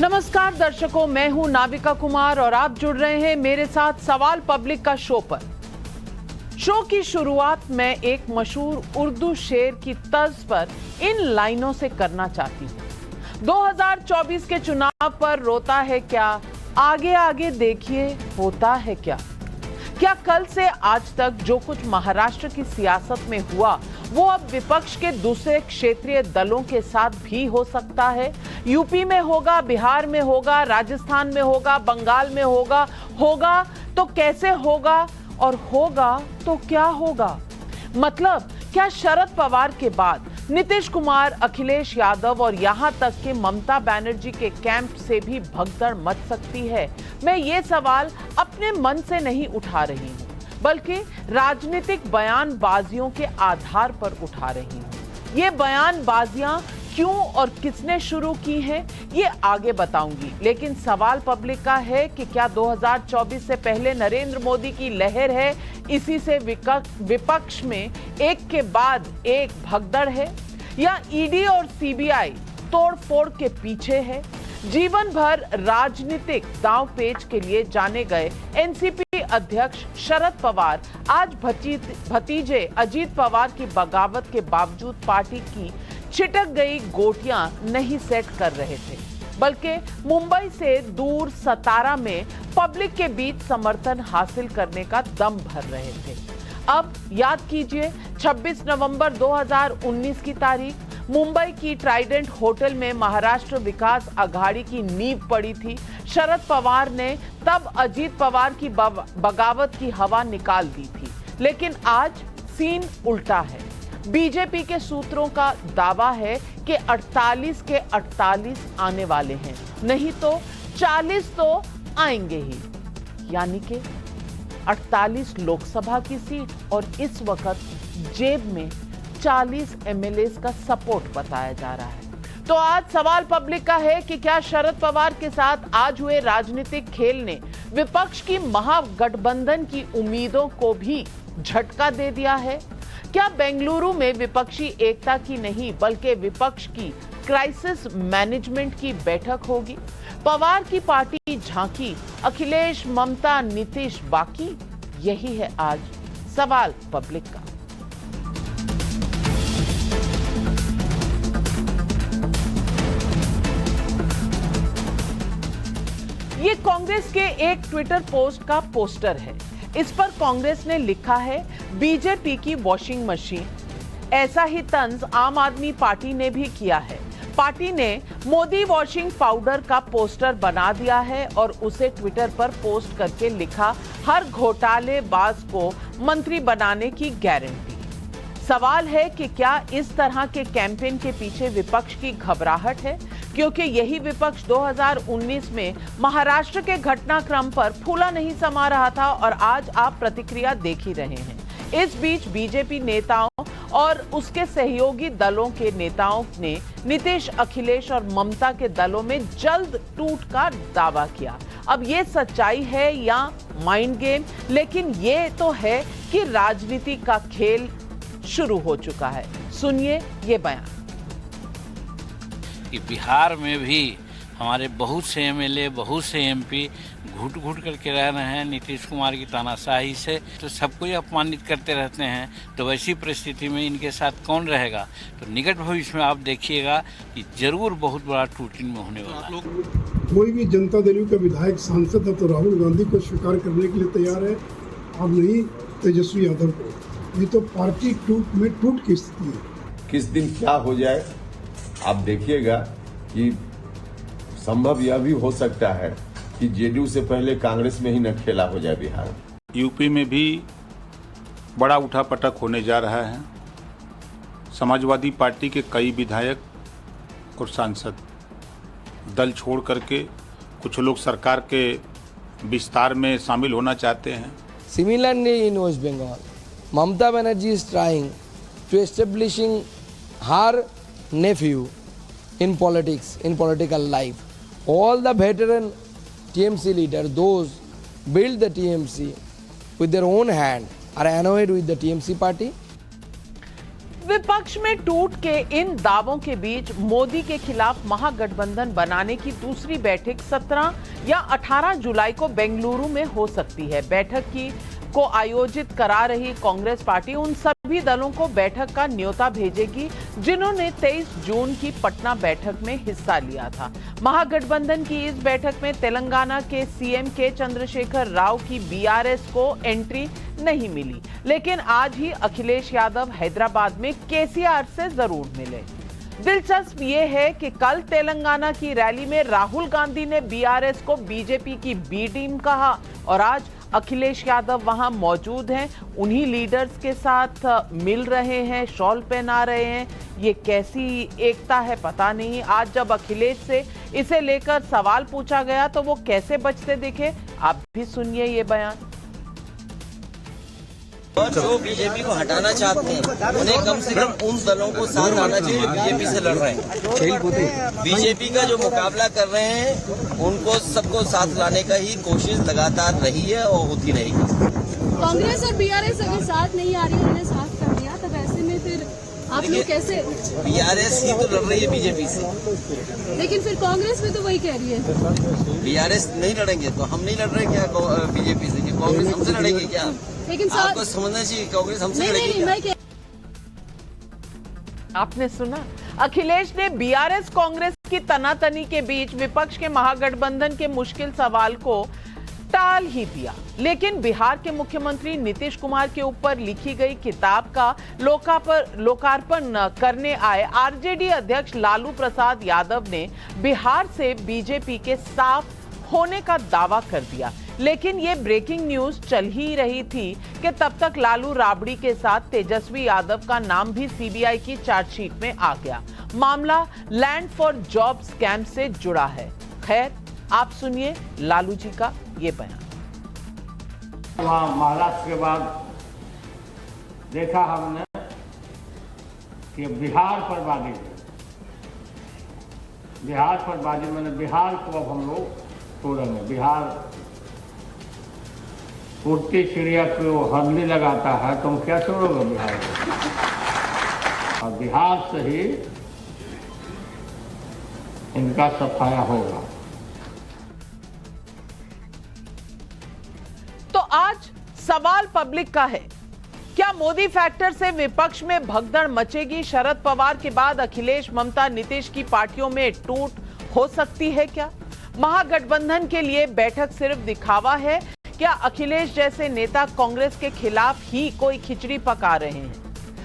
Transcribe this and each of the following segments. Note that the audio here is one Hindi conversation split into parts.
नमस्कार दर्शकों, मैं हूं नाविका कुमार और आप जुड़ रहे हैं मेरे साथ सवाल पब्लिक का शो पर। शो की शुरुआत मैं एक मशहूर उर्दू शेर की तर्ज पर इन लाइनों से करना चाहती हूं। 2024 के चुनाव पर रोता है क्या, आगे आगे देखिए होता है क्या। क्या कल से आज तक जो कुछ महाराष्ट्र की सियासत में हुआ वो अब विपक्ष के दूसरे क्षेत्रीय दलों के साथ भी हो सकता है? यूपी में होगा, बिहार में होगा, राजस्थान में होगा, बंगाल में होगा तो कैसे होगा और होगा तो क्या होगा? मतलब क्या शरद पवार के बाद नीतीश कुमार, अखिलेश यादव और यहां तक कि ममता बनर्जी के कैंप से भी भगदड़ मच सकती है? मैं ये सवाल अपने मन से नहीं उठा रही हूं, बल्कि राजनीतिक बयानबाजियों के आधार पर उठा रही हूं। ये बयानबाजियां क्यों और किसने शुरू की हैं, ये आगे बताऊंगी। लेकिन सवाल पब्लिक का है कि क्या 2024 से पहले नरेंद्र मोदी की लहर है, इसी से विपक्ष में एक के बाद एक भगदड़ है, या ईडी और सीबीआई तोड़फोड़ के पीछे है? जीवन भर राजनीतिक दांवपेच के लिए जाने गए एनसीपी अध्यक्ष शरद पवार आज भतीजे अजीत पवार की बगावत के बावजूद पार्टी की छिटक गई गोटियां नहीं सेट कर रहे थे, बल्कि मुंबई से दूर सतारा में पब्लिक के बीच समर्थन हासिल करने का दम भर रहे थे। अब याद कीजिए 26 नवंबर 2019 की तारीख, मुंबई की ट्राइडेंट होटल में महाराष्ट्र विकास अघाड़ी की नींव पड़ी थी। शरद पवार ने तब अजीत पवार की बगावत की हवा निकाल दी थी। लेकिन आज सीन उल्टा है। बीजेपी के सूत्रों का दावा है कि 48 के 48 आने वाले हैं, नहीं तो 40 तो आएंगे ही, यानी कि 48 लोकसभा की सीट और इस वक्त जेब में 40 एमएलए का सपोर्ट बताया जा रहा है। तो आज सवाल पब्लिक का है कि क्या शरद पवार के साथ आज हुए राजनीतिक खेल ने विपक्ष की महागठबंधन की उम्मीदों को भी झटका दे दिया है? क्या बेंगलुरु में विपक्षी एकता की नहीं बल्कि विपक्ष की क्राइसिस मैनेजमेंट की बैठक होगी? पवार की पार्टी झांकी, अखिलेश, ममता, नीतीश बाकी? यही है आज सवाल पब्लिक का। ये कांग्रेस के एक ट्विटर पोस्ट का पोस्टर है। इस पर कांग्रेस ने लिखा है, बीजेपी की वॉशिंग मशीन। ऐसा ही तंज आम आदमी पार्टी ने भी किया है। पार्टी ने मोदी वॉशिंग पाउडर का पोस्टर बना दिया है और उसे ट्विटर पर पोस्ट करके लिखा, हर घोटालेबाज को मंत्री बनाने की गारंटी। सवाल है कि क्या इस तरह के कैंपेन के पीछे विपक्ष की घबराहट है? क्योंकि यही विपक्ष 2019 में महाराष्ट्र के घटनाक्रम पर फूला नहीं समा रहा था और आज आप प्रतिक्रिया देख ही रहे हैं। इस बीच बीजेपी नेताओं और उसके सहयोगी दलों के नेताओं ने नीतीश, अखिलेश और ममता के दलों में जल्द टूट का दावा किया। अब ये सच्चाई है या माइंड गेम, लेकिन ये तो है कि राजनीति का खेल शुरू हो चुका है। सुनिए ये बयान। कि बिहार में भी हमारे बहुत से एमएलए, बहुत से एमपी घुट घुट करके रह रहे हैं नीतीश कुमार की तानाशाही से, तो सबको ही अपमानित करते रहते हैं। तो वैसी परिस्थिति में इनके साथ कौन रहेगा? तो निकट भविष्य में आप देखिएगा कि जरूर बहुत बड़ा टूटिन में होने वाला है। कोई भी जनता दल का विधायक सांसद है तो राहुल गांधी को स्वीकार करने के लिए तैयार है, अब नहीं तेजस्वी यादव को। ये तो पार्टी टूट की स्थिति है। किस दिन क्या हो जाए आप देखिएगा कि संभव यह भी हो सकता है कि जेडीयू से पहले कांग्रेस में ही न खेला हो जाए बिहार। यूपी में भी बड़ा उठापटक होने जा रहा है। समाजवादी पार्टी के कई विधायक और सांसद दल छोड़ करके कुछ लोग सरकार के विस्तार में शामिल होना चाहते हैं। Similarly, in West Bengal, Mamata Banerjee is trying to establishing her nephew in politics, in political life. All the veteran TMC leaders, those build the TMC with their own hand, are annoyed with the TMC party. विपक्ष में टूट के इन दावों के बीच मोदी के खिलाफ महागठबंधन बनाने की दूसरी बैठक 17 या 18 जुलाई को बेंगलुरु में हो सकती है। बैठक को आयोजित करा रही कांग्रेस पार्टी उन सभी दलों को बैठक का न्योता भेजेगी जिन्होंने 23 जून की पटना बैठक में हिस्सा लिया था। महागठबंधन की इस बैठक में तेलंगाना के सीएम के चंद्रशेखर राव की बीआरएस को एंट्री नहीं मिली, लेकिन आज ही अखिलेश यादव हैदराबाद में केसीआर से जरूर मिले। दिलचस्प ये है कि कल तेलंगाना की रैली में राहुल गांधी ने बीआरएस को बीजेपी की बी टीम कहा और आज अखिलेश यादव वहां मौजूद हैं, उन्हीं लीडर्स के साथ मिल रहे हैं, शॉल पहना रहे हैं। ये कैसी एकता है पता नहीं। आज जब अखिलेश से इसे लेकर सवाल पूछा गया तो वो कैसे बचते दिखे, आप भी सुनिए ये बयान। और जो बीजेपी को हटाना चाहते हैं उन्हें कम से कम उन दलों को साथ आना चाहिए जो बीजेपी से लड़ रहे हैं। बीजेपी का जो मुकाबला कर रहे हैं उनको सबको साथ लाने का ही कोशिश लगातार रही है और होती रहेगी। कांग्रेस और बीआरएस अगर साथ नहीं आ रही है, उन्हें साथ कर दिया, तब ऐसे में फिर आप लोग कैसे? बीआरएस ही तो लड़ रही है बीजेपी से, लेकिन फिर कांग्रेस भी तो वही कह रही है बीआरएस नहीं लड़ेंगे तो हम नहीं लड़ रहे क्या बीजेपी से? कांग्रेस हमसे लड़ेगी क्या? लेकिन आपको समझना चाहिए कांग्रेस हमसे लड़ेगी क्या? आपने सुना, अखिलेश ने बीआरएस कांग्रेस की तनातनी के बीच विपक्ष के महागठबंधन के मुश्किल सवाल को टाल ही दिया, लेकिन बिहार के मुख्यमंत्री नीतीश कुमार के ऊपर लिखी गई किताब का लोकार्पण करने आए आरजेडी अध्यक्ष लालू प्रसाद यादव ने बिहार से बीजेपी के साफ होने का दावा कर दिया। लेकिन ये ब्रेकिंग न्यूज चल ही रही थी कि तब तक लालू राबड़ी के साथ तेजस्वी यादव का नाम भी सीबीआई की चार्जशीट में आ गया। मामला लैंड फॉर जॉब स्कैम से जुड़ा है। खैर, आप सुनिए लालू जी का ये बयान। वहाँ महाराष्ट्र के बाद देखा हमने कि बिहार पर बाजी मैंने बिहार को अब हम लोग तोड़ेंगे। बिहार उड़ती चिड़िया को हरली लगाता है, तुम क्या छोड़ोगे बिहार को? और बिहार से ही इनका सफाया होगा। तो आज सवाल पब्लिक का है, क्या मोदी फैक्टर से विपक्ष में भगदड़ मचेगी? शरद पवार के बाद अखिलेश, ममता, नीतीश की पार्टियों में टूट हो सकती है क्या? महागठबंधन के लिए बैठक सिर्फ दिखावा है? क्या अखिलेश जैसे नेता कांग्रेस के खिलाफ ही कोई खिचड़ी पका रहे हैं?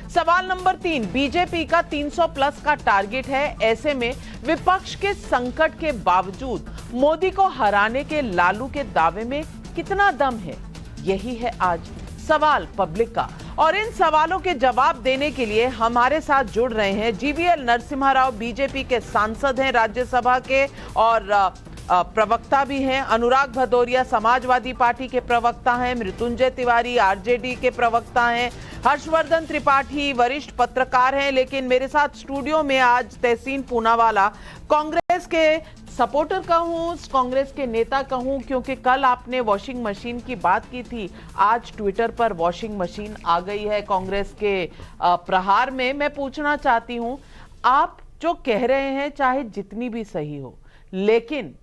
सवाल नंबर 3, बीजेपी का 300 प्लस का टारगेट है। ऐसे में विपक्ष के संकट के बावजूद मोदी को हराने के लालू के दावे में कितना दम है? यही है आज सवाल पब्लिक का। और इन सवालों के जवाब देने के लिए हमारे साथ जुड़ रहे हैं जीवीएल नरसिम्हा राव, बीजेपी के सांसद हैं राज्यसभा के और प्रवक्ता भी हैं। अनुराग भदौरिया समाजवादी पार्टी के प्रवक्ता हैं। मृत्युंजय तिवारी आरजेडी के प्रवक्ता हैं। हर्षवर्धन त्रिपाठी वरिष्ठ पत्रकार हैं। लेकिन मेरे साथ स्टूडियो में आज तहसीन पूनावाला, कांग्रेस के सपोर्टर कहूं, कांग्रेस के नेता कहूं, क्योंकि कल आपने वॉशिंग मशीन की बात की थी, आज ट्विटर पर वॉशिंग मशीन आ गई है कांग्रेस के प्रहार में। मैं पूछना चाहती हूं, आप जो कह रहे हैं चाहे जितनी भी सही हो, लेकिन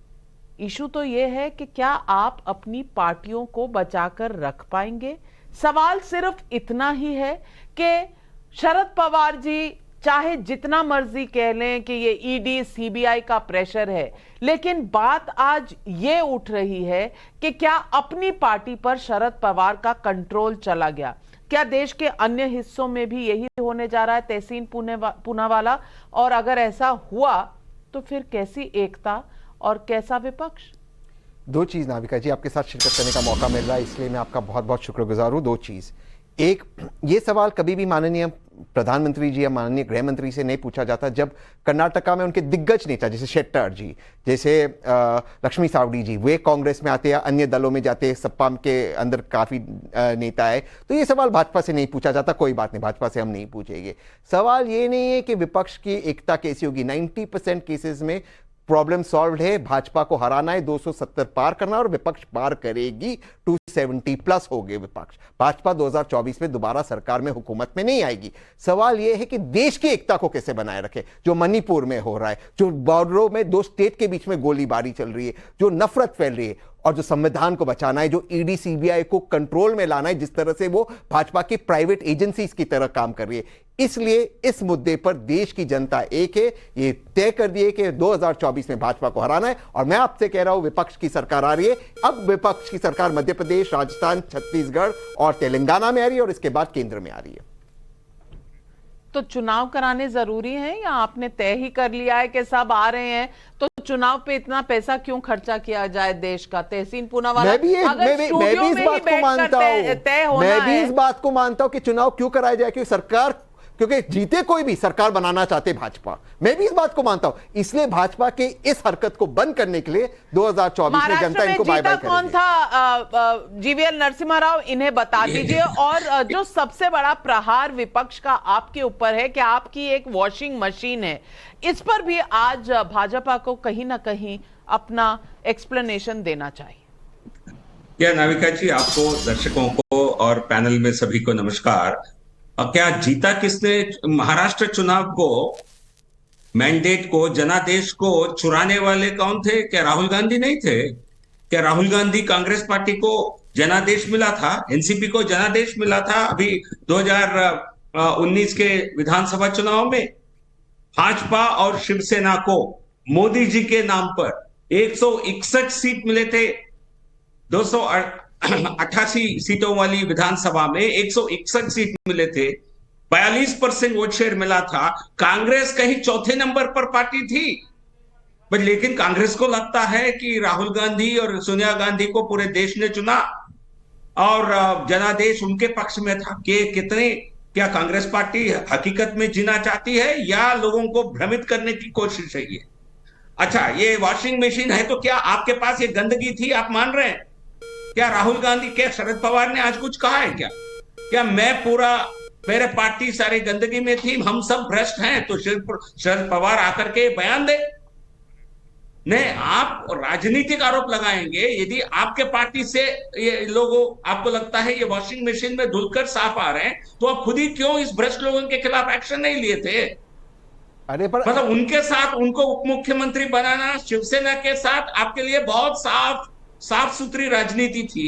इशू तो यह है कि क्या आप अपनी पार्टियों को बचाकर रख पाएंगे? सवाल सिर्फ इतना ही है कि शरद पवार जी चाहे जितना मर्जी कह लें कि ये ईडी सीबीआई का प्रेशर है, लेकिन बात आज ये उठ रही है कि क्या अपनी पार्टी पर शरद पवार का कंट्रोल चला गया? क्या देश के अन्य हिस्सों में भी यही होने जा रहा है? तहसीन पूनावाला, और अगर ऐसा हुआ तो फिर कैसी एकता और कैसा विपक्ष? दो चीज़ नाविका जी, आपके साथ शिरकत करने का मौका मिल रहा है, इसलिए मैं आपका बहुत बहुत शुक्रगुजार हूँ। दो चीज़, एक, ये सवाल कभी भी माननीय प्रधानमंत्री जी या माननीय गृह मंत्री से नहीं पूछा जाता जब कर्नाटका में उनके दिग्गज नेता जैसे शेट्टर जी, जैसे लक्ष्मी सावड़ी जी, वे कांग्रेस में आते या अन्य दलों में जाते, सपा के अंदर काफ़ी नेता है, तो ये सवाल भाजपा से नहीं पूछा जाता। कोई बात नहीं, भाजपा से हम नहीं पूछेंगे। सवाल ये नहीं है कि विपक्ष की एकता कैसी होगी। 90% केसेस में प्रॉब्लम सॉल्व है, भाजपा को हराना है, 270 पार करना और विपक्ष पार करेगी, 270 प्लस हो गए विपक्ष। भाजपा 2024 में दोबारा सरकार में हुकूमत में नहीं आएगी। सवाल यह है कि देश की एकता को कैसे बनाए रखे। जो मणिपुर में हो रहा है, जो बॉर्डरों में 2 स्टेट के बीच में गोलीबारी चल रही है, जो नफरत फैल रही है, और जो संविधान को बचाना है, जो ईडी सीबीआई को कंट्रोल में लाना है, जिस तरह से वो भाजपा की प्राइवेट एजेंसीज की तरह काम कर रही है। इसलिए इस मुद्दे पर देश की जनता एक है, ये तय कर दिए कि 2024 में भाजपा को हराना है। और मैं आपसे कह रहा हूं, विपक्ष की सरकार आ रही है। अब विपक्ष की सरकार मध्य प्रदेश, राजस्थान, छत्तीसगढ़ और तेलंगाना में आ रही है और इसके बाद केंद्र में आ रही है। तो चुनाव कराने जरूरी है या आपने तय ही कर लिया है कि सब आ रहे हैं तो चुनाव पे इतना पैसा क्यों खर्चा किया जाए देश का? तहसीन पूनावाला, मैं भी इस बात को मानता हूं कि चुनाव क्यों कराया जाए, क्योंकि सरकार, क्योंकि जीते कोई भी, सरकार बनाना चाहते भाजपा। मैं भी इस बात को मानता हूं। इसलिए भाजपा के इस हरकत को बंद करने के लिए 2024 में जनता इनको बाय बाय करेगी। कौन था? जीवीएल नरसिम्हा राव, इन्हें बता दीजिए। और जो सबसे बड़ा प्रहार विपक्ष का आपके ऊपर है कि आपकी एक वॉशिंग मशीन है, इस पर भी आज भाजपा को कहीं ना कहीं अपना एक्सप्लेनेशन देना चाहिए। क्या नाविका जी, आपको, दर्शकों को और पैनल में सभी को नमस्कार। क्या जीता किसने महाराष्ट्र चुनाव को? मैंडेट को, जनादेश को चुराने वाले कौन थे? क्या राहुल गांधी नहीं थे? क्या राहुल गांधी, कांग्रेस पार्टी को जनादेश मिला था, एनसीपी को जनादेश मिला था अभी 2019 के विधानसभा चुनाव में? भाजपा और शिवसेना को मोदी जी के नाम पर 161 सीट मिले थे। 288 सीटों वाली विधानसभा में 161 सीट मिले थे, 42% वोट शेयर मिला था। कांग्रेस कहीं चौथे नंबर पर पार्टी थी, लेकिन कांग्रेस को लगता है कि राहुल गांधी और सोनिया गांधी को पूरे देश ने चुना और जनादेश उनके पक्ष में था। क्या कांग्रेस पार्टी हकीकत में जीना चाहती है या लोगों को भ्रमित करने की कोशिश है ये? अच्छा, ये वॉशिंग मशीन है तो क्या आपके पास ये गंदगी थी, आप मान रहे हैं? क्या राहुल गांधी, क्या शरद पवार ने आज कुछ कहा है? क्या मेरे पार्टी सारे गंदगी में थी, हम सब भ्रष्ट हैं, तो शरद पवार आकर के बयान दे? नहीं, आप राजनीतिक आरोप लगाएंगे। यदि आपके पार्टी से ये लोगों, आपको लगता है ये वॉशिंग मशीन में धुलकर साफ आ रहे हैं, तो आप खुद ही क्यों इस भ्रष्ट लोगों के खिलाफ एक्शन नहीं लिए थे? अरे पर मतलब उनके साथ, उनको उप मुख्यमंत्री बनाना, शिवसेना के साथ आपके लिए बहुत साफ सुथरी राजनीति थी।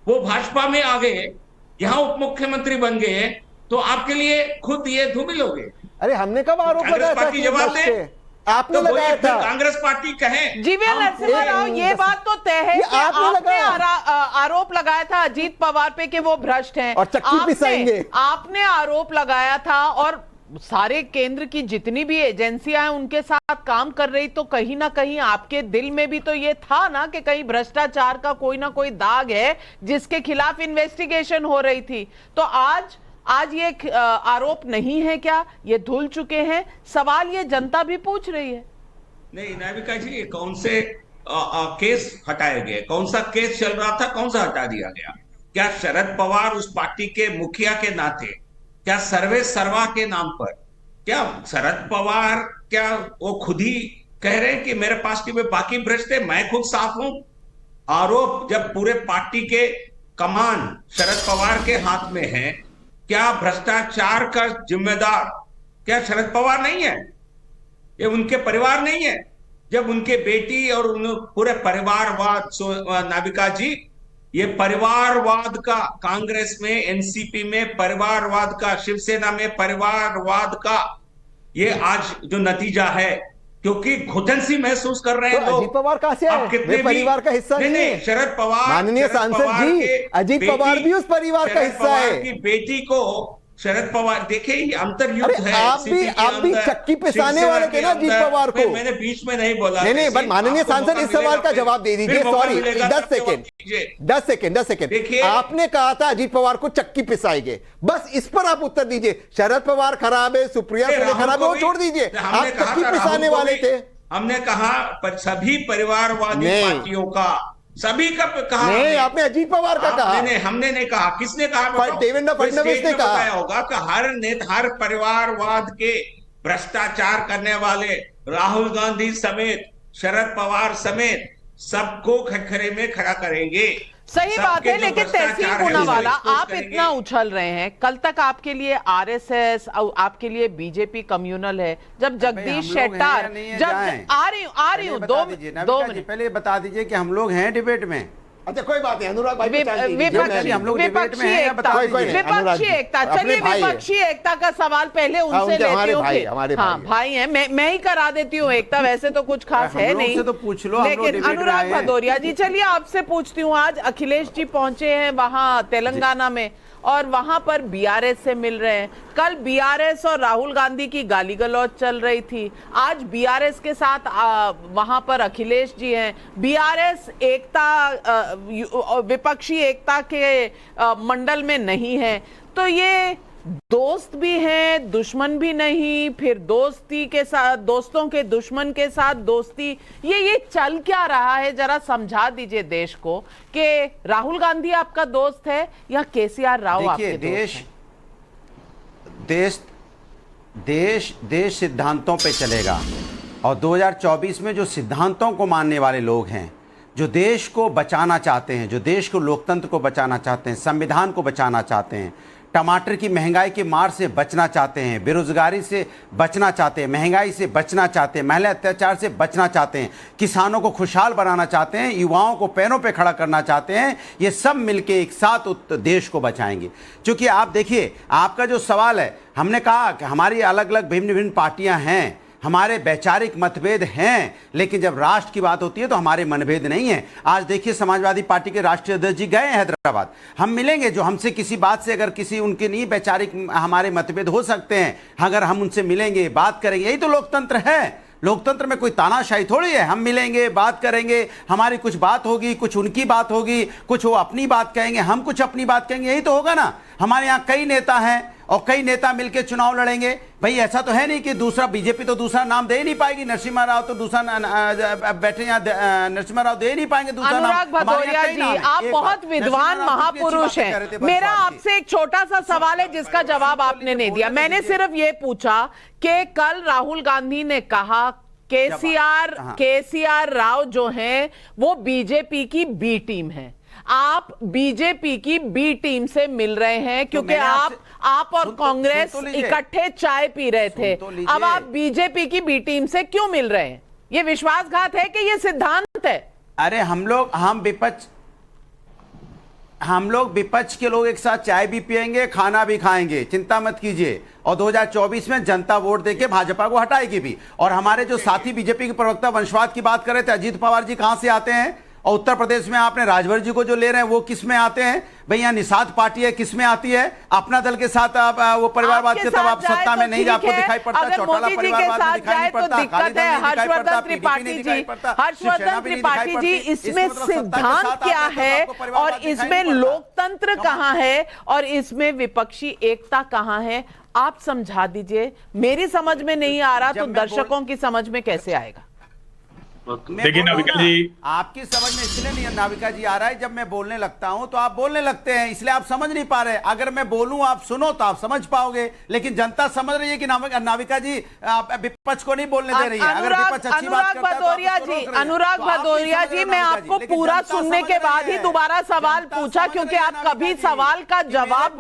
वो भाजपा में आ गए, यहां उप मुख्यमंत्री बन गए, तो आपके लिए खुद ये धूमिल हो गए। अरे हमने कब आरोप लगाया था? जवाब दे, आपने तो लगाया था। कांग्रेस पार्टी कहे। जीवीएल नरसिम्हा राव, ये बात तो तय है कि आपने आरोप लगाया था अजीत पवार पे कि वो भ्रष्ट हैं और चक्की पिसाएंगे। आपने आरोप लगाया था और सारे केंद्र की जितनी भी एजेंसियां हैं उनके साथ काम कर रही, तो कहीं ना कहीं आपके दिल में भी तो ये था ना कि कहीं भ्रष्टाचार का कोई ना कोई दाग है जिसके खिलाफ इन्वेस्टिगेशन हो रही थी। तो आज ये आरोप नहीं है क्या? ये धुल चुके हैं? सवाल ये जनता भी पूछ रही है। नहीं नाविका जी, कौन से केस हटाए गए? कौन सा केस चल रहा था, कौन सा हटा दिया गया? क्या शरद पवार उस पार्टी के मुखिया के नाते, क्या सर्वे सर्वा के नाम पर, क्या शरद पवार, क्या वो खुद ही कह रहे हैं कि मेरे पार्टी में बाकी भ्रष्ट है, मैं खुद साफ हूं? आरोप जब पूरे पार्टी के कमान शरद पवार के हाथ में है, क्या भ्रष्टाचार का जिम्मेदार क्या शरद पवार नहीं है? ये उनके परिवार नहीं है? जब उनके बेटी और पूरे परिवारवाद, नाविका जी, ये परिवारवाद का कांग्रेस में, एनसीपी में परिवारवाद का, शिवसेना में परिवारवाद का ये आज जो नतीजा है, क्योंकि घुटन सी महसूस कर रहे हैं लोग। अजीत पवार कहां से आए? वे परिवार का हिस्सा नहीं है। शरद पवार, माननीय सांसद जी, अजीत पवार भी उस परिवार का हिस्सा है। की बेटी को शरद पवार, देखिए ये अंतर्युद्ध है। आप भी चक्की पिसाने वाले थे ना अजीत पवार को। मैंने बीच में नहीं बोला। नहीं, बट माननीय सांसद इस सवाल का जवाब दे दीजिए। Sorry, 10 second. आपने कहा था अजीत पवार को चक्की पिसाएंगे, बस इस पर आप उत्तर दीजिए। शरद पवार खराब है, सुप्रिया सुले खराब है, वो छोड़ दीजिए। आप चक्की पिसाने वाले थे। हमने कहा सभी परिवारवादी पार्टियों का, सभी का कहा नहीं, आपने अजीत पवार का कहा। हमने नहीं कहा। किसने कहा? देवेंद्र फडणवीस ने कहा होगा कि हर परिवारवाद के भ्रष्टाचार करने वाले राहुल गांधी समेत शरद पवार समेत सबको खटखरे में खड़ा करेंगे। सही बात है, लेकिन तहसील पूनावाला आप करेंगे। इतना उछल रहे हैं, कल तक आपके लिए आरएसएस और आपके लिए बीजेपी कम्युनल है। जब जगदीश शेट्टार जब आ रही हूँ 2 मिनट पहले बता दीजिए कि हम लोग हैं डिबेट में। अच्छा कोई बात नहीं, अनुराग भाई हम लोग डिबेट में हैं, विपक्षी एकता, चलिए विपक्षी एकता का सवाल पहले उनसे लेती हूँ। हाँ भाई हैं, मैं ही करा देती हूँ एकता, वैसे तो कुछ खास है नहीं, तो पूछ लो। लेकिन अनुराग भदौरिया जी, चलिए आपसे पूछती हूँ। आज अखिलेश जी पहुंचे हैं वहां तेलंगाना में और वहां पर बीआरएस से मिल रहे हैं। कल बीआरएस और राहुल गांधी की गाली गलौज चल रही थी, आज बीआरएस के साथ वहां पर अखिलेश जी हैं। बीआरएस एकता विपक्षी एकता के मंडल में नहीं है, तो ये दोस्त भी हैं, दुश्मन भी नहीं, फिर दोस्ती के साथ दोस्तों के दुश्मन के साथ दोस्ती, ये चल क्या रहा है? जरा समझा दीजिए देश को कि राहुल गांधी आपका दोस्त है या केसीआर राव आपके दोस्त हैं? देश सिद्धांतों पे चलेगा और 2024 में जो सिद्धांतों को मानने वाले लोग हैं, जो देश को बचाना चाहते हैं, जो देश को लोकतंत्र को बचाना चाहते हैं, संविधान को बचाना चाहते हैं, टमाटर की महंगाई की मार से बचना चाहते हैं, बेरोजगारी से बचना चाहते हैं, महंगाई से बचना चाहते हैं, महिला अत्याचार से बचना चाहते हैं, किसानों को खुशहाल बनाना चाहते हैं, युवाओं को पैरों पे खड़ा करना चाहते हैं, ये सब मिलके एक साथ देश को बचाएंगे। क्योंकि आप देखिए, आपका जो सवाल है, हमने कहा कि हमारी अलग अलग भिन्न भिन्न पार्टियां हैं, हमारे वैचारिक मतभेद हैं, लेकिन जब राष्ट्र की बात होती है तो हमारे मनभेद नहीं है। आज देखिए, समाजवादी पार्टी के राष्ट्रीय अध्यक्ष जी गए हैदराबाद, हम मिलेंगे। जो हमसे किसी बात से अगर किसी उनके नहीं वैचारिक हमारे मतभेद हो सकते हैं, अगर हम उनसे मिलेंगे, बात करेंगे, यही तो लोकतंत्र है। लोकतंत्र में कोई तानाशाही थोड़ी है। हम मिलेंगे, बात करेंगे, हमारी कुछ बात होगी, कुछ उनकी बात होगी, कुछ वो अपनी बात कहेंगे, हम कुछ अपनी बात कहेंगे, यही तो होगा ना। हमारे यहाँ कई नेता हैं और कई नेता मिलकर चुनाव लड़ेंगे। भाई ऐसा तो है नहीं कि दूसरा बीजेपी तो दूसरा नाम दे ही नहीं पाएगी, नरसिम्हा राव तो दूसरा बैठे यहाँ नरसिम्हा राव दे ही नहीं पाएंगे दूसरा नाम। अनुराग भदौरिया जी, आप बहुत विद्वान महापुरुष हैं। मेरा आपसे एक छोटा सा सवाल है जिसका जवाब आपने नहीं दिया। मैंने सिर्फ ये पूछा कि कल राहुल गांधी ने कहा केसीआर राव जो हैं वो बीजेपी की बी टीम है। आप बीजेपी की बी टीम से मिल रहे हैं क्योंकि आप और कांग्रेस इकट्ठे चाय पी रहे थे। अब आप बीजेपी की बी टीम से क्यों मिल रहे हैं? ये विश्वासघात है कि ये सिद्धांत है? अरे हम लोग विपक्ष के लोग एक साथ चाय भी पिएंगे, खाना भी खाएंगे, चिंता मत कीजिए। और 2024 में जनता वोट देके भाजपा को हटाएगी भी। और हमारे जो साथी बीजेपी के प्रवक्ता वंशवाद की बात कर रहे थे, अजीत पवार जी कहां से आते हैं? और उत्तर प्रदेश में आपने राजभर जी को जो ले रहे हैं वो किस में आते हैं? भाई यहाँ निषाद पार्टी है, किस में आती है? अपना दल के साथ आप वो परिवारवाद के, तब आप सत्ता में नहीं, आपको दिखाई पड़ता, चौटाला परिवारवाद में दिखाई नहीं पड़ता, हर्षवर्धन त्रिपाठी जी, इसमें सिद्धांत क्या है और इसमें लोकतंत्र कहां है और इसमें विपक्षी एकता कहां है? आप समझा दीजिए। मेरी समझ में नहीं आ रहा तो दर्शकों की समझ में कैसे आएगा? देखिए नाविका जी, आपकी समझ में इसलिए नहीं नाविका जी आ रहा है, जब मैं बोलने लगता हूं तो आप बोलने लगते हैं, इसलिए आप समझ नहीं पा रहे। अगर मैं बोलूं, आप सुनो तो आप समझ पाओगे, लेकिन जनता समझ रही है कि नाविका जी विपक्ष को नहीं बोलने दे रही है। अगर विपक्ष अच्छी बात करता है तो अनुराग भदौरिया जी, मैं आपको पूरा सुनने के बाद ही दोबारा सवाल पूछा, क्योंकि आप कभी सवाल का जवाब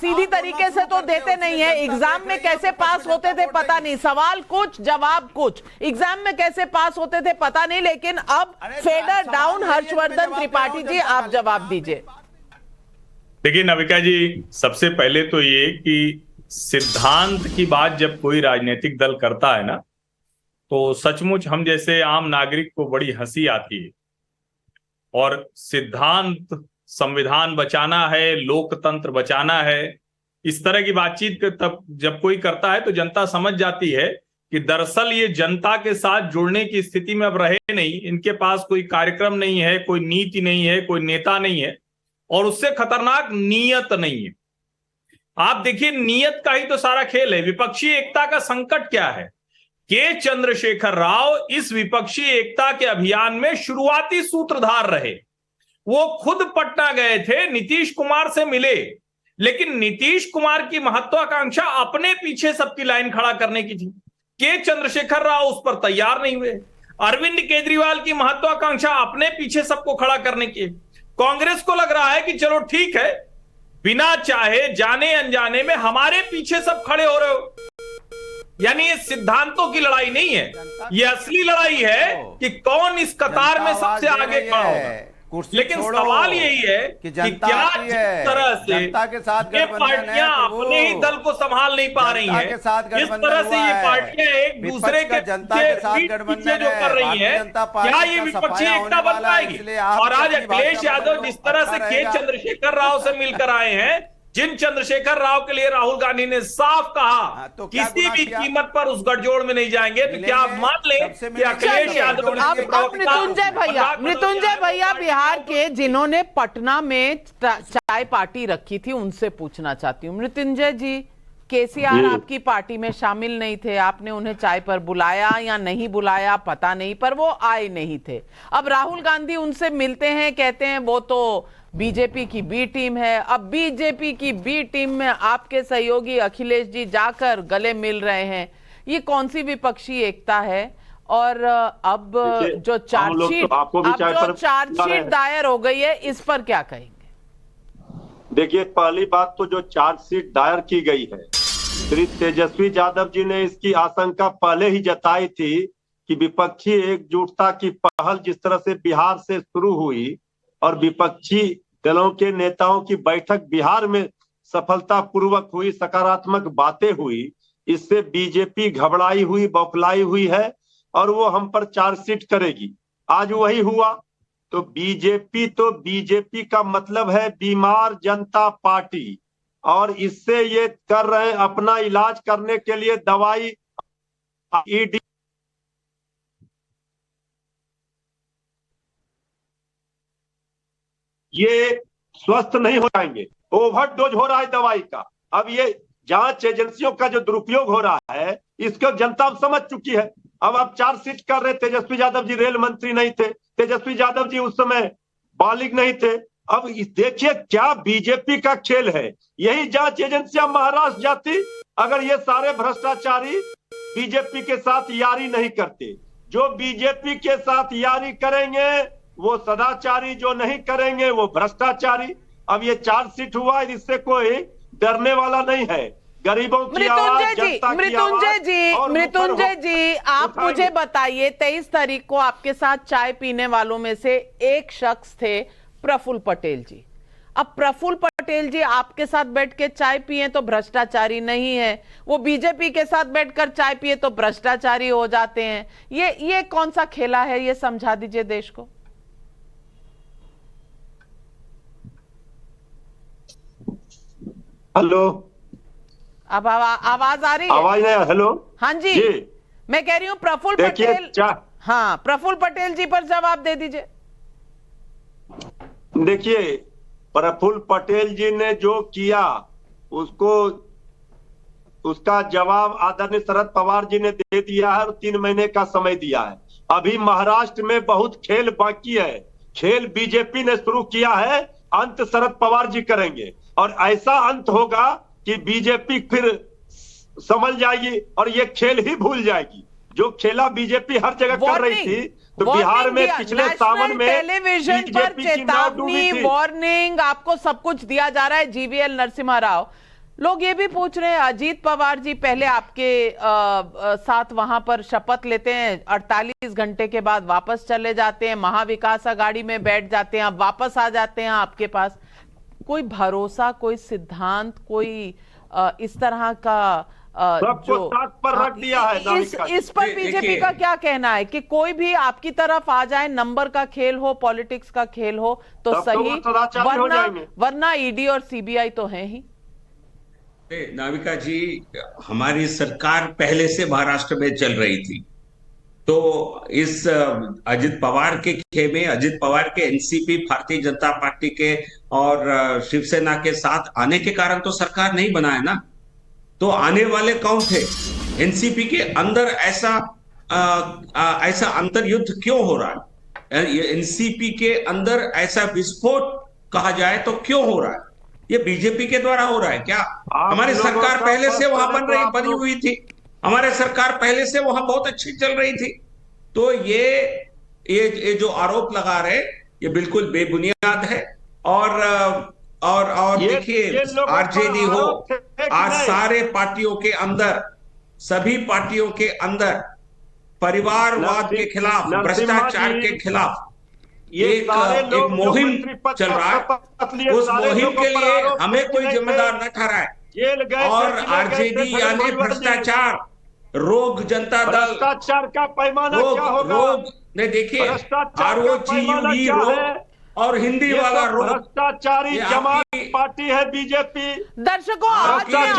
सीधी तरीके से तो देते नहीं है। एग्जाम में कैसे पास होते थे पता नहीं, सवाल कुछ जवाब कुछ, एग्जाम में कैसे पास होते थे पता नहीं, लेकिन अब फेडर डाउन हर्षवर्धन त्रिपाठी जी, आप जवाब दीजिए। देखिए नाविका जी, सबसे पहले तो ये कि सिद्धांत की बात जब कोई राजनीतिक दल करता है ना, तो सचमुच हम जैसे आम नागरिक को बड़ी हंसी आती है। और सिद्धांत, संविधान बचाना है, लोकतंत्र बचाना है, इस तरह की बातचीत तब जब कोई करता है तो जनता समझ जाती है कि दरअसल ये जनता के साथ जुड़ने की स्थिति में अब रहे नहीं। इनके पास कोई कार्यक्रम नहीं है, कोई नीति नहीं है, कोई नेता नहीं है, और उससे खतरनाक नीयत नहीं है। आप देखिए, नीयत का ही तो सारा खेल है। विपक्षी एकता का संकट क्या है? के चंद्रशेखर राव इस विपक्षी एकता के अभियान में शुरुआती सूत्रधार रहे। वो खुद पटना गए थे, नीतीश कुमार से मिले, लेकिन नीतीश कुमार की महत्वाकांक्षा अपने पीछे सबकी लाइन खड़ा करने की थी। के चंद्रशेखर राव उस पर तैयार नहीं हुए। अरविंद केजरीवाल की महत्वाकांक्षा अपने पीछे सबको खड़ा करने की। कांग्रेस को लग रहा है कि चलो ठीक है, बिना चाहे जाने अनजाने में हमारे पीछे सब खड़े हो रहे हो। यानी ये सिद्धांतों की लड़ाई नहीं है, ये असली लड़ाई है कि कौन इस कतार में सबसे आगे खड़ा होगा। लेकिन सवाल यही है कि क्या जिस तरह से ये पार्टियां अपने ही दल को संभाल नहीं पा रही हैं, जिस तरह से ये पार्टियां एक दूसरे के पीछे जो कर रही हैं, क्या ये विपक्षी एकता बन पाएगी? और आज अखिलेश यादव जिस तरह से के चंद्रशेखर राव से मिलकर आए हैं, जिन चंद्रशेखर राव के लिए राहुल गांधी ने साफ कहा तो किसी भी कीमत पर उस गठजोड़ में नहीं जाएंगे, तो क्या आप मान लें कि अखिलेश यादव मृत्युंजय भैया बिहार के जिन्होंने पटना में चाय पार्टी रखी थी उनसे पूछना चाहती हूँ। मृत्युंजय जी, केसीआर आपकी पार्टी में शामिल नहीं थे, आपने उन्हें चाय पर बुलाया या नहीं बुलाया पता नहीं, पर वो आए नहीं थे। अब राहुल गांधी उनसे मिलते हैं, कहते हैं वो तो बीजेपी की बी टीम है। अब बीजेपी की बी टीम में आपके सहयोगी अखिलेश जी जाकर गले मिल रहे हैं, ये कौन सी विपक्षी एकता है? और अब जो चार्जशीट दायर हो गई है, इस पर क्या कहेंगे? देखिए, पहली बात तो जो चार्जशीट दायर की गई है, श्री तेजस्वी यादव जी ने इसकी आशंका पहले ही जताई थी कि विपक्षी एकजुटता की पहल जिस तरह से बिहार से शुरू हुई और विपक्षी दलों के नेताओं की बैठक बिहार में सफलतापूर्वक हुई, सकारात्मक बातें हुई, इससे बीजेपी घबराई हुई, बौखलाई हुई है और वो हम पर चार्जशीट करेगी। आज वही हुआ। तो बीजेपी का मतलब है बीमार जनता पार्टी, और इससे ये कर रहे हैं अपना इलाज करने के लिए दवाई ईडी ये स्वस्थ नहीं हो जाएंगे, ओवरडोज हो रहा है दवाई का। अब ये जांच एजेंसियों का जो दुरुपयोग हो रहा है, इसको जनता अब समझ चुकी है। अब आप चार्जशीट कर रहे, तेजस्वी यादव जी रेल मंत्री नहीं थे, तेजस्वी यादव जी उस समय बालिग नहीं थे। अब देखिए क्या बीजेपी का खेल है। यही जांच एजेंसियां महाराष्ट्र जाती अगर ये सारे भ्रष्टाचारी बीजेपी के साथ यारी नहीं करते। जो बीजेपी के साथ यारी करेंगे वो सदाचारी, जो नहीं करेंगे वो भ्रष्टाचारी। अब ये चार्जशीट हुआ, इससे कोई डरने वाला नहीं है। गरीबों की आवाज, जनता की आवाज। मृत्युंजय जी, आप मुझे बताइए, 23 तारीख को आपके साथ चाय पीने वालों में से एक शख्स थे प्रफुल्ल पटेल जी। अब प्रफुल्ल पटेल जी आपके साथ बैठ के चाय पिए तो भ्रष्टाचारी नहीं है, वो बीजेपी के साथ बैठकर चाय पिए तो भ्रष्टाचारी हो जाते हैं। ये कौन सा खेला है, ये समझा दीजिए देश को। हेलो, अब आवाज आ रही है? आवाज नहीं? हेलो, हाँ जी, मैं कह रही हूँ प्रफुल्ल पटेल। हाँ, प्रफुल्ल पटेल जी पर जवाब दे दीजिए। देखिए, प्रफुल्ल पटेल जी ने जो किया उसका जवाब आदरणीय शरद पवार जी ने दे दिया है और 3 महीने का समय दिया है। अभी महाराष्ट्र में बहुत खेल बाकी है। खेल बीजेपी ने शुरू किया है, अंत शरद पवार जी करेंगे और ऐसा अंत होगा कि बीजेपी फिर समझ जाएगी और ये खेल ही भूल जाएगी। जो खेला बीजेपी हर जगह कर रही थी, तो बिहार में पिछले सावन में टेलीविजन पर चेतावनी, वार्निंग, आपको सब कुछ दिया जा रहा है। जीवीएल नरसिम्हा राव, लोग ये भी पूछ रहे हैं, अजीत पवार जी पहले आपके साथ वहां पर शपथ लेते हैं, 48 घंटे के बाद वापस चले जाते हैं, महाविकास आघाड़ी में बैठ जाते हैं, अब वापस आ जाते हैं आपके पास। कोई भरोसा, कोई सिद्धांत, कोई इस तरह का जो पर रख दिया है, इस पर बीजेपी का क्या कहना है कि कोई भी आपकी तरफ आ जाए, नंबर का खेल हो, पॉलिटिक्स का खेल हो तो सही, वरना ईडी और सीबीआई तो है ही। नाविका जी, हमारी सरकार पहले से महाराष्ट्र में चल रही थी, तो इस अजित पवार के खेमे, अजित पवार के एनसीपी, भारतीय जनता पार्टी के और शिवसेना के साथ आने के कारण तो सरकार नहीं बना है ना। तो आने वाले कौन थे? एनसीपी के अंदर ऐसा अंतर्युद्ध क्यों हो रहा है? एनसीपी के अंदर ऐसा विस्फोट कहा जाए तो क्यों हो रहा है? ये बीजेपी के द्वारा हो रहा है क्या? हमारी सरकार पहले से वहां बनी हुई थी, हमारे सरकार पहले से वहां बहुत अच्छी चल रही थी। तो ये जो आरोप लगा रहे ये बिल्कुल बेबुनियाद है। और देखिए, आरजेडी हो, आज सारे पार्टियों के अंदर, सभी पार्टियों के अंदर परिवारवाद के खिलाफ, भ्रष्टाचार के खिलाफ एक मुहिम चल रहा है। उस मुहिम के लिए हमें कोई जिम्मेदार न ठहराए। और आरजेडी यानी भ्रष्टाचार, रोग जनता दल, भ्रष्टाचार का पैमाना क्या होगा? रोग ने देखिए, ROGUE रोग और हिंदी वाला रोग, भ्रष्टाचारी जमात पार्टी है बीजेपी। दर्शकों, आज मैं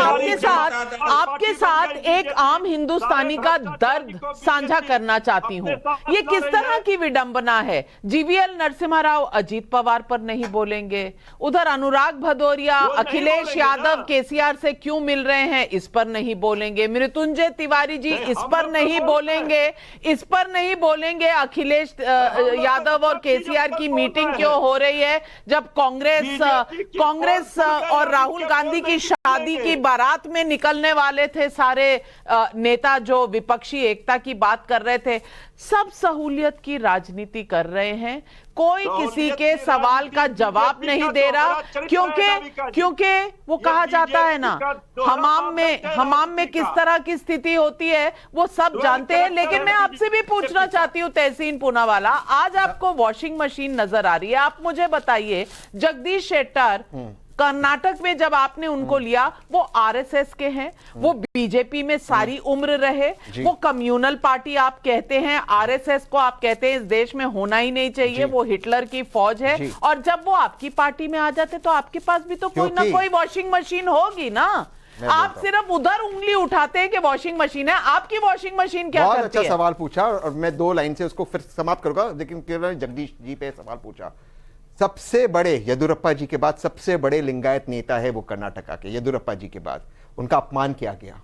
आपके साथ एक आम हिंदुस्तानी का दर्द साझा करना चाहती हूं। ये किस तरह की विडंबना है? जीवीएल नरसिम्हा राव अजीत पवार पर नहीं बोलेंगे, उधर अनुराग भदौरिया, अखिलेश यादव केसीआर से क्यों मिल रहे हैं, इस पर नहीं बोलेंगे। मृत्युंजय तिवारी जी इस पर नहीं बोलेंगे, इस पर नहीं बोलेंगे। अखिलेश यादव और केसीआर की मीटिंग क्यों हो रही है, जब कांग्रेस और राहुल गांधी की शादी की बारात में निकलने वाले थे सारे नेता जो विपक्षी एकता की बात कर रहे थे। सब सहूलियत की राजनीति कर रहे हैं, कोई किसी के सवाल का जवाब नहीं दे रहा, क्योंकि वो कहा जाता है ना, हमाम में किस तरह की स्थिति होती है वो सब जानते हैं। लेकिन मैं आपसे भी पूछना चाहती हूँ तहसीन पूनावाला, आज आपको वॉशिंग मशीन नजर आ रही है, आप मुझे बताइए, जगदीश शेट्टर कर्नाटक में जब आपने उनको लिया, वो आरएसएस के हैं, वो बीजेपी में सारी उम्र रहे, वो कम्युनल पार्टी आप कहते हैं, आरएसएस को आप कहते हैं इस देश में होना ही नहीं चाहिए, वो हिटलर की फौज है। और जब वो आपकी पार्टी में आ जाते तो आपके पास भी तो कोई ना कोई वॉशिंग मशीन होगी ना। आप सिर्फ उधर उंगली उठाते हैं कि वॉशिंग मशीन है, आपकी वॉशिंग मशीन क्या करती है? बहुत अच्छा सवाल पूछा और मैं 2 लाइन से उसको फिर समाप्त करूंगा, लेकिन केवल जगदीश जी पे सवाल पूछा। सबसे बड़े येदुरप्पा जी के बाद सबसे बड़े लिंगायत नेता है वो कर्नाटका के, येदुरप्पा जी के बाद उनका अपमान किया गया।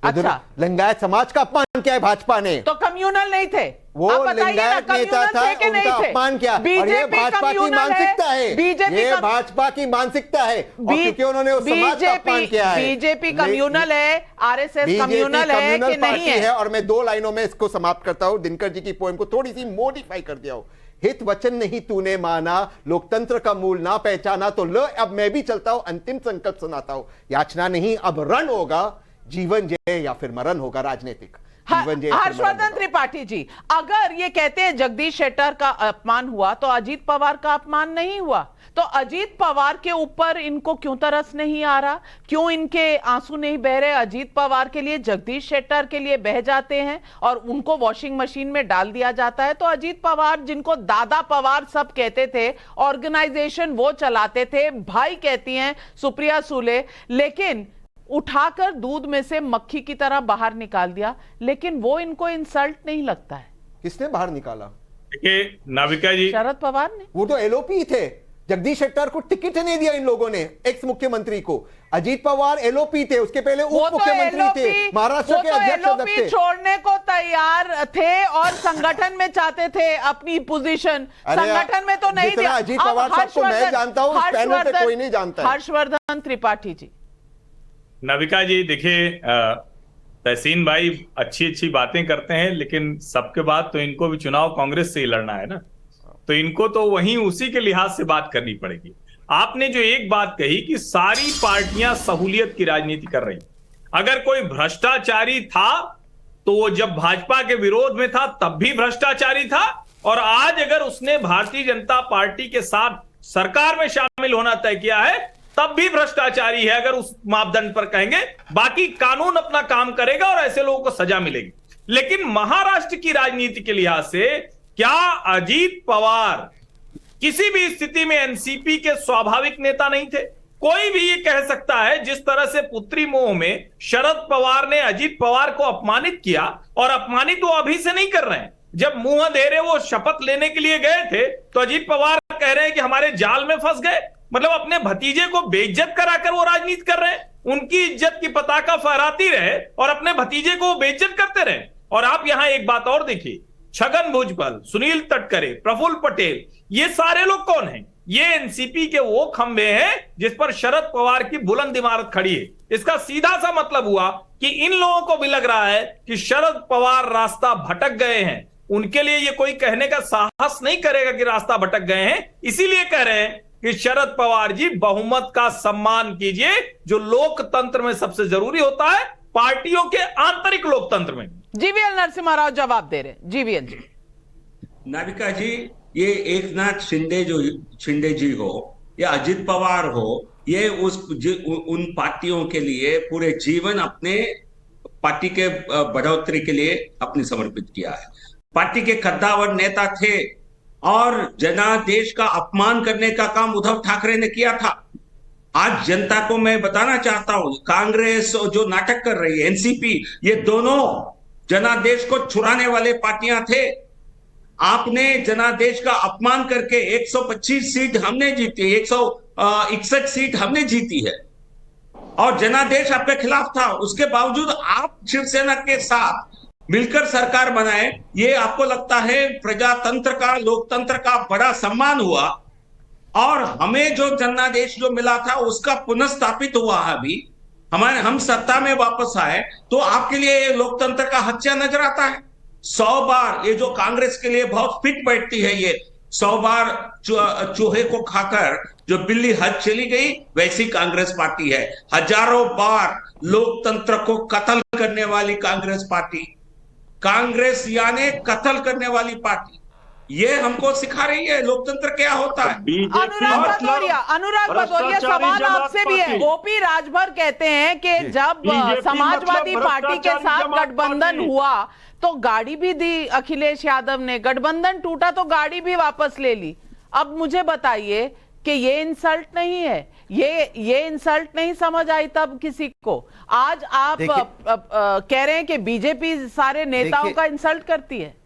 अच्छा, लिंगायत समाज का अपमान किया है भाजपा ने। तो कम्युनल नहीं थे, वो लिंगायत नेता था, उनका अपमान किया। और ये भाजपा की मानसिकता है, ये भाजपा की मानसिकता है, क्योंकि उन्होंने उस समाज का अपमान किया है। बीजेपी कम्युनल है, आरएसएस कम्युनल है कि नहीं है? और मैं 2 लाइनों में इसको समाप्त करता हूं, दिनकर जी की पोएम को थोड़ी सी मॉडिफाई कर दिया हूं। हित वचन नहीं तूने माना, लोकतंत्र का मूल ना पहचाना, तो लो अब मैं भी चलता हूं, अंतिम संकल्प सुनाता हूं, याचना नहीं अब रण होगा, जीवन जय या फिर मरण होगा राजनीतिक। हर्षवर्धन त्रिपाठी जी, अगर ये कहते हैं जगदीश शेट्टर का अपमान हुआ तो अजीत पवार का अपमान नहीं हुआ, तो अजीत पवार के ऊपर इनको क्यों तरस नहीं आ रहा, क्यों इनके आंसू नहीं बह रहे? अजीत पवार के लिए, जगदीश शेट्टर के लिए बह जाते हैं और उनको वॉशिंग मशीन में डाल दिया जाता है। तो अजीत पवार, जिनको दादा पवार सब कहते थे, ऑर्गेनाइजेशन वो चलाते थे, भाई कहती हैं सुप्रिया सुले, लेकिन उठाकर दूध में से मक्खी की तरह बाहर निकाल दिया। लेकिन वो इनको इंसल्ट नहीं लगता है? किसने बाहर निकाला? देखिए नाविका जी, शरद पवार ने। वो तो एलओपी थे, जगदीश शेट्टर को टिकट नहीं दिया इन लोगों ने, एक्स मुख्यमंत्री को। अजीत पवार एलओपी थे, उसके पहले उप मुख्यमंत्री थे, महाराष्ट्र के अध्यक्ष थे, छोड़ने को तैयार थे और संगठन में चाहते थे अपनी पोजीशन, संगठन में तो नहीं दिया। अजीत पवार सबको मैं जानता हूं, पैनल पे कोई नहीं जानता है। हर्षवर्धन त्रिपाठी जी। नविका जी देखिए, तहसीन भाई अच्छी बातें करते हैं, लेकिन सबके बाद तो इनको भी चुनाव कांग्रेस से ही लड़ना है ना, तो इनको तो वहीं उसी के लिहाज से बात करनी पड़ेगी। आपने जो एक बात कही कि सारी पार्टियां सहूलियत की राजनीति कर रही, अगर कोई भ्रष्टाचारी था तो वो जब भाजपा के विरोध में था तब भी भ्रष्टाचारी था, और आज अगर उसने भारतीय जनता पार्टी के साथ सरकार में शामिल होना तय किया है तब भी भ्रष्टाचारी है, अगर उस मापदंड पर कहेंगे। बाकी कानून अपना काम करेगा और ऐसे लोगों को सजा मिलेगी। लेकिन महाराष्ट्र की राजनीति के लिहाज से क्या अजीत पवार किसी भी स्थिति में एनसीपी के स्वाभाविक नेता नहीं थे? कोई भी ये कह सकता है, जिस तरह से पुत्री मोह में शरद पवार ने अजीत पवार को अपमानित किया, और अपमानित वो अभी से नहीं कर रहे हैं, जब मुंह अंधेरे वो शपथ लेने के लिए गए थे तो अजीत पवार कह रहे हैं कि हमारे जाल में फंस गए। मतलब अपने भतीजे को बेइज्जत कराकर वो राजनीति कर रहे हैं, उनकी इज्जत की पताका फहराती रहे और अपने भतीजे को बेइज्जत करते रहे। और आप यहां एक बात और देखिए, छगन भुजबल, सुनील तटकरे, प्रफुल्ल पटेल, ये सारे लोग कौन हैं? ये एनसीपी के वो खंबे हैं जिस पर शरद पवार की बुलंद इमारत खड़ी है। इसका सीधा सा मतलब हुआ कि इन लोगों को भी लग रहा है कि शरद पवार रास्ता भटक गए हैं, उनके लिए ये कोई कहने का साहस नहीं करेगा कि रास्ता भटक गए हैं। इसीलिए कह रहे हैं कि शरद पवार जी बहुमत का सम्मान कीजिए, जो लोकतंत्र में सबसे जरूरी होता है, पार्टियों के आंतरिक लोकतंत्र में। जीवीएल नरसिम्हा राव जवाब दे रहे हैं। जीवीएल जी। नाविका जी, ये एकनाथ शिंदे जी हो या अजित पवार हो, ये उन पार्टियों के लिए पूरे जीवन अपने पार्टी के बढ़ोतरी के लिए अपने समर्पित किया है। पार्टी के कद्दावर नेता थे और जनादेश का अपमान करने का काम उद्धव ठाकरे ने किया था। आज जनता को मैं बताना चाहता हूं, कांग्रेस जो नाटक कर रही है, एनसीपी, ये दोनों जनादेश को छुड़ाने वाले पार्टियां थे। आपने जनादेश का अपमान करके 125 सीट हमने जीती, 161 सीट हमने जीती है और जनादेश आपके खिलाफ था। उसके बावजूद आप शिवसेना के साथ मिलकर सरकार बनाए। ये आपको लगता है प्रजातंत्र का, लोकतंत्र का बड़ा सम्मान हुआ और हमें जो जनादेश जो मिला था उसका पुनर्स्थापित हुआ। अभी हम सत्ता में वापस आए तो आपके लिए ये लोकतंत्र का हत्या नजर आता है। 100 बार ये जो कांग्रेस के लिए बहुत फिट बैठती है, ये 100 बार चूहे को खाकर जो बिल्ली हज चली गई, वैसी कांग्रेस पार्टी है। हजारों बार लोकतंत्र को कत्ल करने वाली कांग्रेस पार्टी, कांग्रेस यानी कत्ल करने वाली पार्टी, ये हमको सिखा रही है लोकतंत्र क्या होता है। अनुराग भदौरिया, सवाल आपसे भी है। ओपी राजभर कहते हैं कि जब समाजवादी पार्टी के साथ गठबंधन हुआ तो गाड़ी भी दी अखिलेश यादव ने, गठबंधन टूटा तो गाड़ी भी वापस ले ली। अब मुझे बताइए कि ये इंसल्ट नहीं है, ये इंसल्ट नहीं समझ आई तब किसी को? आज आप कह रहे हैं कि बीजेपी सारे नेताओं का इंसल्ट करती है।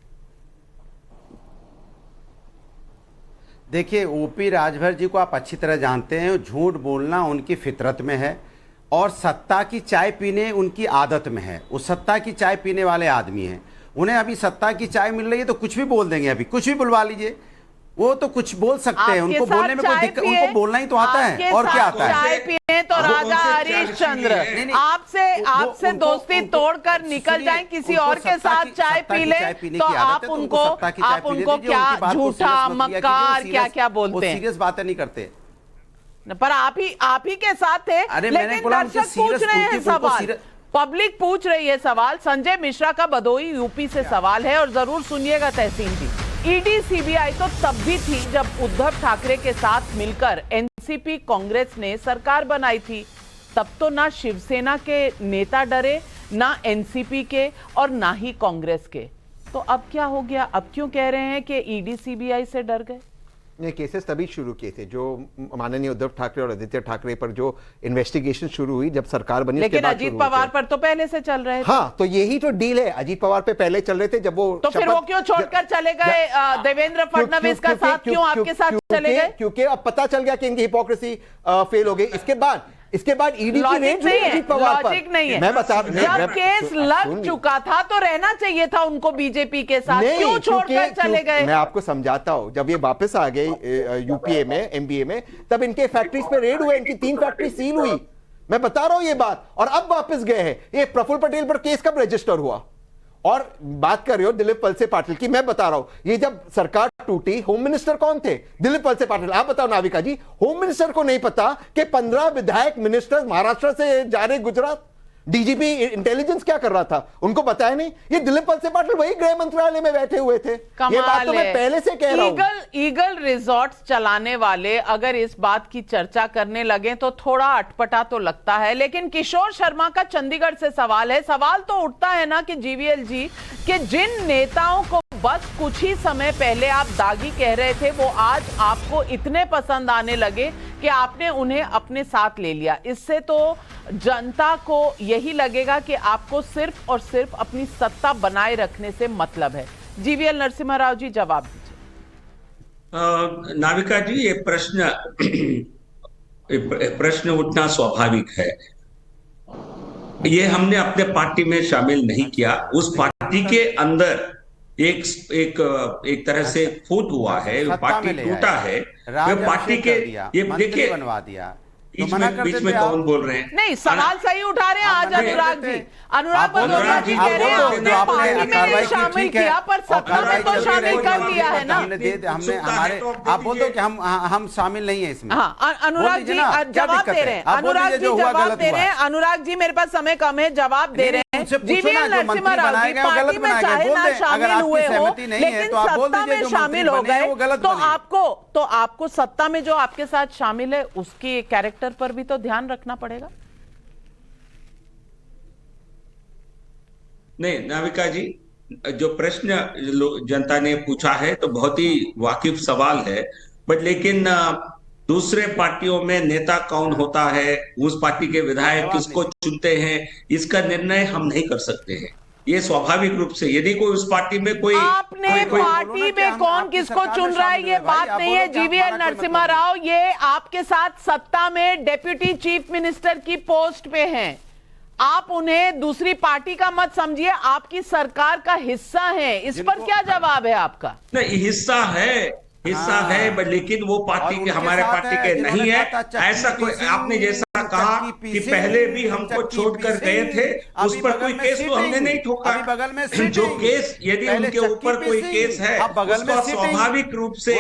देखिए, ओपी राजभर जी को आप अच्छी तरह जानते हैं, झूठ बोलना उनकी फितरत में है और सत्ता की चाय पीने उनकी आदत में है। वो सत्ता की चाय पीने वाले आदमी हैं। उन्हें अभी सत्ता की चाय मिल रही है तो कुछ भी बोल देंगे, अभी कुछ भी बुलवा लीजिए, वो तो कुछ बोल सकते हैं। उनको बोलने में कोई दिक्कत, उनको बोलना ही तो आता है, और क्या आता है। चाय पिए तो राजा हरिश्चंद्र आपसे दोस्ती तोड़कर निकल जाएं, किसी और के साथ चाय पी ले तो आप उनको क्या झूठा मक्कार क्या क्या बोलते हैं। सीरियस बातें नहीं करते, पर आप ही के साथ थे। लेकिन दर्शक पूछ रहे हैं सवाल, पब्लिक पूछ रही है सवाल। संजय मिश्रा का भदोही यूपी से सवाल है और जरूर सुनिएगा तहसीन जी। ईडी सीबीआई तो तब भी थी जब उद्धव ठाकरे के साथ मिलकर एनसीपी कांग्रेस ने सरकार बनाई थी। तब तो ना शिवसेना के नेता डरे, ना एनसीपी के और ना ही कांग्रेस के। तो अब क्या हो गया? अब क्यों कह रहे हैं कि ईडी सीबीआई से डर गए? ने केसेस तभी शुरू किए थे जो माननीय उद्धव ठाकरे और आदित्य ठाकरे पर जो इन्वेस्टिगेशन शुरू हुई जब सरकार बनी। लेकिन अजीत पवार पर तो पहले से चल रहे थे। हाँ, तो यही तो डील है, अजीत पवार पे पहले चल रहे थे जब वो तो फिर वो क्यों छोड़कर चले गए देवेंद्र फडणवीस का साथ? क्यों आपके साथ चले गए? क्योंकि अब पता चल गया कि इनकी हिपोक्रेसी फेल हो गई। इसके बाद ईडी की रेड हुई अजीत पवार पर। लॉजिक नहीं है। मैं बता, जब केस लग चुका था तो रहना चाहिए था उनको बीजेपी के साथ, क्यों छोड़कर चले गए? मैं आपको समझाता हूं। जब ये वापस आ गए यूपीए में, एमबीए में, तब इनके फैक्ट्रीज पे रेड हुए, इनकी 3 फैक्ट्री सील हुई। मैं बता रहा हूं ये बात, और अब वापस गए हैं। ये प्रफुल्ल पटेल पर केस कब रजिस्टर हुआ? और बात कर रहे हो दिलीप वलसे पाटिल की, मैं बता रहा हूं ये जब सरकार टूटी, होम मिनिस्टर कौन थे? दिलीप वलसे पाटिल। आप बताओ नाविका जी, होम मिनिस्टर को नहीं पता कि 15 विधायक मिनिस्टर महाराष्ट्र से जा रहे गुजरात? डीजीपी इंटेलिजेंस क्या कर रहा था? उनको बताया नहीं? ये दिलीप वलसे पाटिल वही गृह मंत्रालय में बैठे हुए थे। ये बात तो मैं पहले से कह रहा हूं। ईगल रिजॉर्ट्स चलाने वाले अगर इस बात की चर्चा करने लगे तो थोड़ा अटपटा तो लगता है। लेकिन किशोर शर्मा का चंडीगढ़ से सवाल है। सवाल तो उठता है ना कि जीवीएल जी, कि जिन नेताओं को बस कुछ ही समय पहले आप दागी कह रहे थे, वो आज आपको इतने पसंद आने लगे कि आपने उन्हें अपने साथ ले लिया। इससे तो जनता को यही लगेगा कि आपको सिर्फ और सिर्फ अपनी सत्ता बनाए रखने से मतलब है। जीवीएल नरसिम्हा राव जी जवाब दीजिए। नाविका जी, ये प्रश्न उठना स्वाभाविक है। ये हमने अपने पार्टी में शामिल नहीं किया। उस पार्टी के अंदर एक तरह से फूट हुआ है, पार्टी टूटा है। वे पार्टी के ये देखिए, बनवा दिया बीच में कौन बोल रहे हैं? नहीं, सवाल सही उठा रहे हैं आज अनुराग जी। अनुराग भदौरिया जी कह रहे हैं आपने पार्टी में शामिल किया, पर सत्ता में तो शामिल कर लिया है ना। हमने हमारे आप बोल दो कि हम शामिल नहीं है इसमें। हाँ, अनुराग जी जवाब दे रहे हैं। अनुराग जी जवाब दे रहे हैं। अनुराग जी, मेरे पास समय कम है, जवाब दे रहे हैं। जीवीएल नरसिम्हा राव जी पार्टी में चाहे ना शामिल हुए हो, लेकिन सत्ता में शामिल हो गए, तो आपको सत्ता में जो आपके साथ शामिल है उसके कैरेक्टर पर भी तो ध्यान रखना पड़ेगा। नहीं नाविका जी, जो प्रश्न जनता ने पूछा है तो बहुत ही वाकिफ सवाल है, बट लेकिन दूसरे पार्टियों में नेता कौन होता है, उस पार्टी के विधायक किसको चुनते हैं, इसका निर्णय हम नहीं कर सकते हैं। ये स्वाभाविक रूप से यदि कोई उस पार्टी में कोई पार्टी में कौन किसको चुन रहा है ये बात नहीं है। जीवीएल नरसिम्हा राव ये आपके साथ सत्ता में डेप्यूटी चीफ मिनिस्टर की पोस्ट पे हैं। आप उन्हें दूसरी पार्टी का मत समझिए, आपकी सरकार का हिस्सा है। इस पर क्या जवाब है आपका? नहीं, हिस्सा है बट लेकिन वो पार्टी के हमारे पार्टी के नहीं है। ऐसा कोई आपने जैसा कहा कि पहले भी हमको छोड़कर गए थे, उस पर कोई केस तो हमने नहीं ठोका। बगल में जो केस यदि उनके ऊपर कोई केस है उसका स्वाभाविक रूप से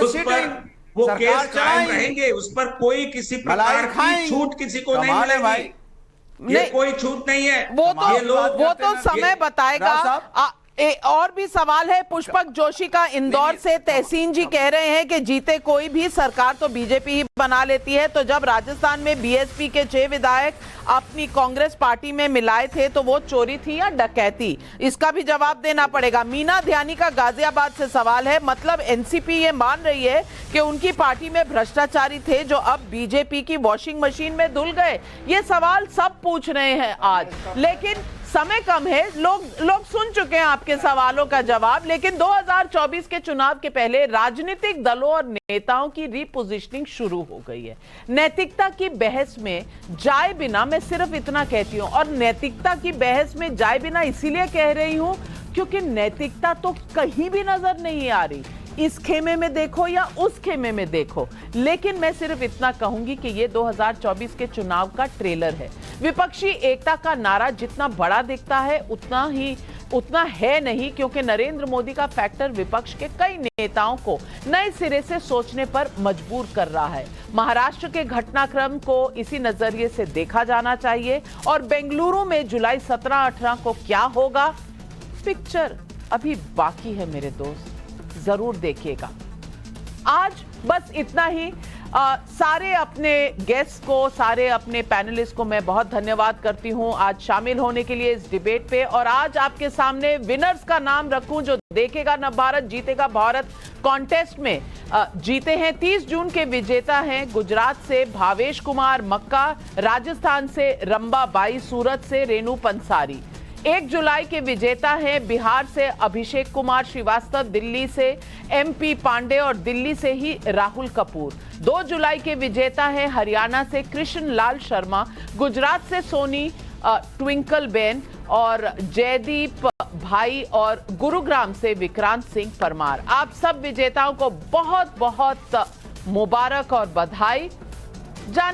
उस पर वो केस कायम रहेंगे, उस पर कोई किसी प्रकार की छूट किसी को नहीं मिलेगी। ये कोई छूट नहीं है। वो तो समय बताएगा। और भी सवाल है पुष्पक जोशी का इंदौर से। तहसीन जी कह रहे हैं कि जीते कोई भी सरकार तो बीजेपी ही बना लेती है, तो जब राजस्थान में बीएसपी के 6 विधायक अपनी कांग्रेस पार्टी में मिलाए थे तो वो चोरी थी या डकैती? इसका भी जवाब देना पड़ेगा। मीना ध्यानी का गाजियाबाद से सवाल है, मतलब एनसीपी ये मान रही है कि उनकी पार्टी में भ्रष्टाचारी थे जो अब बीजेपी की वॉशिंग मशीन में धुल गए। ये सवाल सब पूछ रहे हैं आज, लेकिन समय कम है। लोग सुन चुके हैं आपके सवालों का जवाब। लेकिन 2024 के चुनाव के पहले राजनीतिक दलों और नेताओं की रीपोजिशनिंग शुरू हो गई है। नैतिकता की बहस में जाए बिना, मैं सिर्फ इतना कहती हूं, और नैतिकता की बहस में जाए बिना इसीलिए कह रही हूं क्योंकि नैतिकता तो कहीं भी नजर नहीं आ रही। इस खेमे में देखो या उस खेमे में देखो, लेकिन मैं सिर्फ इतना कहूंगी कि ये 2024 के चुनाव का ट्रेलर है। विपक्षी एकता का नारा जितना बड़ा दिखता है उतना है नहीं, क्योंकि नरेंद्र मोदी का फैक्टर विपक्ष के कई नेताओं को नए सिरे से सोचने पर मजबूर कर रहा है। महाराष्ट्र के घटनाक्रम को इसी नजरिए से देखा जाना चाहिए। और बेंगलुरु में जुलाई 17-18 को क्या होगा, पिक्चर अभी बाकी है मेरे दोस्त, जरूर देखिएगा। आज बस इतना ही। सारे अपने गेस्ट को, सारे अपने पैनलिस्ट को मैं बहुत धन्यवाद करती हूं आज शामिल होने के लिए इस डिबेट पे। और आज आपके सामने विनर्स का नाम रखूं जो देखेगा न भारत जीतेगा भारत कॉन्टेस्ट में जीते हैं। 30 जून के विजेता हैं गुजरात से भावेश कुमार मक्का, राजस्थान से रंबा बाई, सूरत से रेणु पंसारी। 1 जुलाई के विजेता हैं बिहार से अभिषेक कुमार श्रीवास्तव, दिल्ली से एमपी पांडे और दिल्ली से ही राहुल कपूर। 2 जुलाई के विजेता हैं हरियाणा से कृष्ण लाल शर्मा, गुजरात से सोनी ट्विंकल बेन और जयदीप भाई और गुरुग्राम से विक्रांत सिंह परमार। आप सब विजेताओं को बहुत बहुत मुबारक और बधाई। जाने